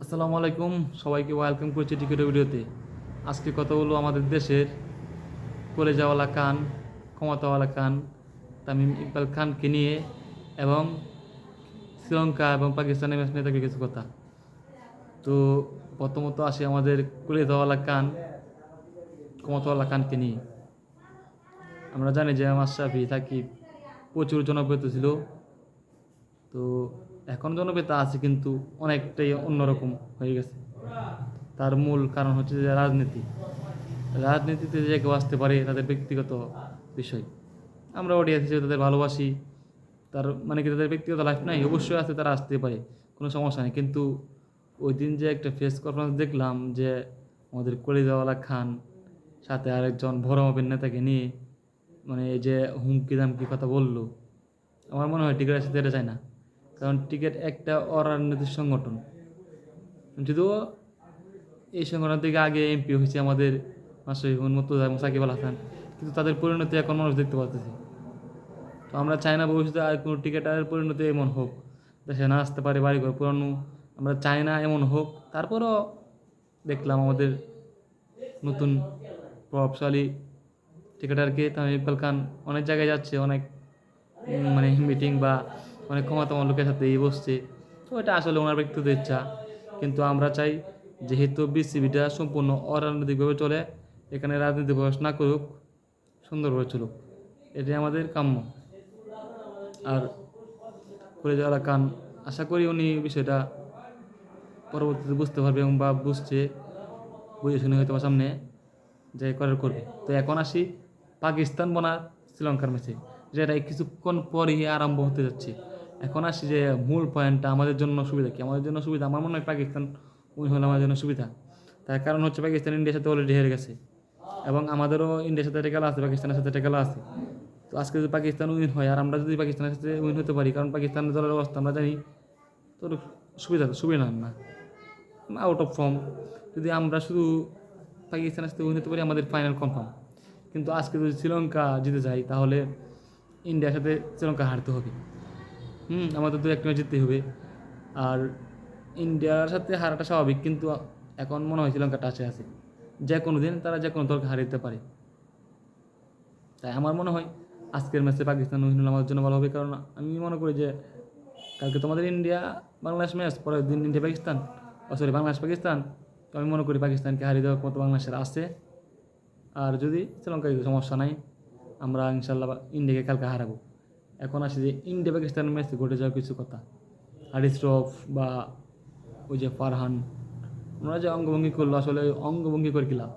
আসসালামু আলাইকুম, সবাইকে ওয়েলকাম করছি টিকেটের ভিডিওতে। আজকে কথা বলবো আমাদের দেশের কলেজাওয়ালা খান, ক্ষমতাওয়ালা খান তামিম ইকবাল খানকে নিয়ে এবং শ্রীলঙ্কা এবং পাকিস্তানের ম্যাচ নিয়ে থাকে কিছু কথা। তো প্রথমত আসি আমাদের কলেজাওয়ালা খান, ক্ষমতাওয়ালা খানকে নিয়ে। আমরা জানি যে মাশরাফি সাকিব প্রচুর জনপ্রিয়তা ছিল, তো এখন জনপ্রিয়তা আছে কিন্তু অনেকটাই অন্যরকম হয়ে গেছে। তার মূল কারণ হচ্ছে যে রাজনীতিতে যে কেউ আসতে পারে তাদের ব্যক্তিগত বিষয়। আমরা অডিয়েন্স হিসেবে তাদের ভালোবাসি, তার মানে কি তাদের ব্যক্তিগত লাইফ নাই, অবশ্যই আছে, তারা আসতে পারে, কোনো সমস্যা নেই। কিন্তু ওই দিন যে একটা প্রেস কনফারেন্স দেখলাম যে আমাদের কলিজাওয়ালা খান সাথে আরেকজন বড় মাপের নেতাকে নিয়ে মানে এই যে হুমকি দামকি কথা বললো, আমার মনে হয় টিকিটের সাথে এটা চায় না। কারণ টিকিট একটা অরাজনৈতিক সংগঠন, যদিও এই সংগঠন থেকে আগে এমপি হয়েছে আমাদের মাশরাফি বিন মুর্তজা এবং সাকিব আল হাসান, কিন্তু তাদের পরিণতি এখন মানুষ দেখতে পাচ্ছে। তো আমরা চাই না ভবিষ্যতে আর কোনো টিকিটারের পরিণতি এমন হোক, দেশে না আসতে পারে, বাড়ি ঘর পুরানো, আমরা চাই না এমন হোক। তারপরও দেখলাম আমাদের নতুন প্রভাবশালী টিকিটারকে তামিম ইকবাল খান অনেক জায়গায় যাচ্ছে, অনেক মানে মিটিং বা অনেক ক্ষমতাবান লোকের সাথে বসছে। তো এটা আসলে ওনার ব্যক্তিগত ইচ্ছা, কিন্তু আমরা চাই যেহেতু বিসিবিটা সম্পূর্ণ অরাজনৈতিকভাবে চলে, এখানে রাজনীতি প্রবেশ না করুক, সুন্দরভাবে চলুক, এটাই আমাদের কাম্য। আর করে যাওয়া কান, আশা করি উনি বিষয়টা পরবর্তীতে বুঝতে পারবে এবং বা বুঝে শুনে হয়তো সামনে যে করার করবে। তো এখন আসি পাকিস্তান বনাম শ্রীলঙ্কার ম্যাচে, যেটা কিছুক্ষণ পরই আরম্ভ হতে যাচ্ছে। এখন আসি যে মূল পয়েন্টটা আমাদের জন্য সুবিধা কি। আমাদের জন্য সুবিধা, আমার মনে হয় পাকিস্তান উইন হলে আমাদের জন্য সুবিধা। তার কারণ হচ্ছে পাকিস্তান ইন্ডিয়ার সাথে অলরেডি হেরে গেছে এবং আমাদেরও ইন্ডিয়ার সাথে একটা খেলা আছে, পাকিস্তানের সাথে একটা খেলা আছে। তো আজকে যদি পাকিস্তান উইন হয় আর আমরা যদি পাকিস্তানের সাথে উইন হতে পারি, কারণ পাকিস্তানের দলের অবস্থা আমরা জানি, তো সুবিধা না, আউট অফ ফর্ম। যদি আমরা শুধু পাকিস্তানের সাথে উইন হতে পারি, আমাদের ফাইনাল কনফার্ম। কিন্তু আজকে যদি শ্রীলঙ্কা জিতে যায়, তাহলে ইন্ডিয়ার সাথে শ্রীলঙ্কা হারতে হবে। আমাদের তো একটা ম্যাচ জিততেই হবে। আর ইন্ডিয়ার সাথে হারাটা স্বাভাবিক, কিন্তু এখন মনে হয় শ্রীলঙ্কা টাচে আছে, যে কোনো দিন তারা যে কোনো দলকে হারিয়ে দিতে পারে। তাই আমার মনে হয় আজকের ম্যাচে পাকিস্তান উইন হলে আমাদের জন্য ভালো হবে। কারণ আমি মনে করি যে কালকে তোমাদের ইন্ডিয়া বাংলাদেশ ম্যাচ, পরের দিন ইন্ডিয়া পাকিস্তান, বাংলাদেশ পাকিস্তান। তো আমি মনে করি পাকিস্তানকে হারিয়ে দেওয়ার মতো বাংলাদেশের আছে। আর যদি শ্রীলঙ্কা যদি সমস্যা নাই, আমরা ইনশাল্লাহ ইন্ডিয়াকে কালকে হারাবো। এখন আসি যে ইন্ডিয়া পাকিস্তানের ম্যাচে ঘটে যাওয়া কিছু কথা। হারিস রফ বা ওই যে ফারহান, ওনারা যে অঙ্গভঙ্গি করলো, আসলে অঙ্গভঙ্গি করে কি লাভ?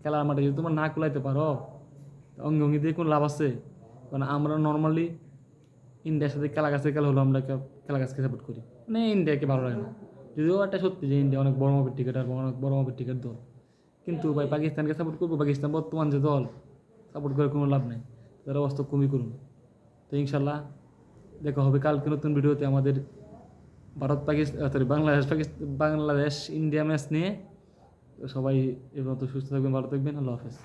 খেলার মাঠে যদি তোমরা না কুলাইতে পারো, অঙ্গভঙ্গি দিয়ে কোনো লাভ আছে? কারণ আমরা নর্মালি ইন্ডিয়ার সাথে খেলা হলো আমরা খেলা গাছকে সাপোর্ট করি, মানে ইন্ডিয়াকে ভালো লাগে না। যদিও একটা সত্যি যে ইন্ডিয়া অনেক বড় মাপের টিকিট আর অনেক বড় মাপের টিকিট দল, কিন্তু ভাই পাকিস্তানকে সাপোর্ট করবো, পাকিস্তান বর্তমান যে দল, সাপোর্ট করে কোনো লাভ নেই, তারা অবস্থা কমই করুন। তো ইনশাল্লাহ দেখা হবে কালকে নতুন ভিডিওতে আমাদের বাংলাদেশ ইন্ডিয়া ম্যাচ নিয়ে। সবাই এর মতো সুস্থ থাকবেন, ভালো থাকবেন, আল্লাহ হাফেজ।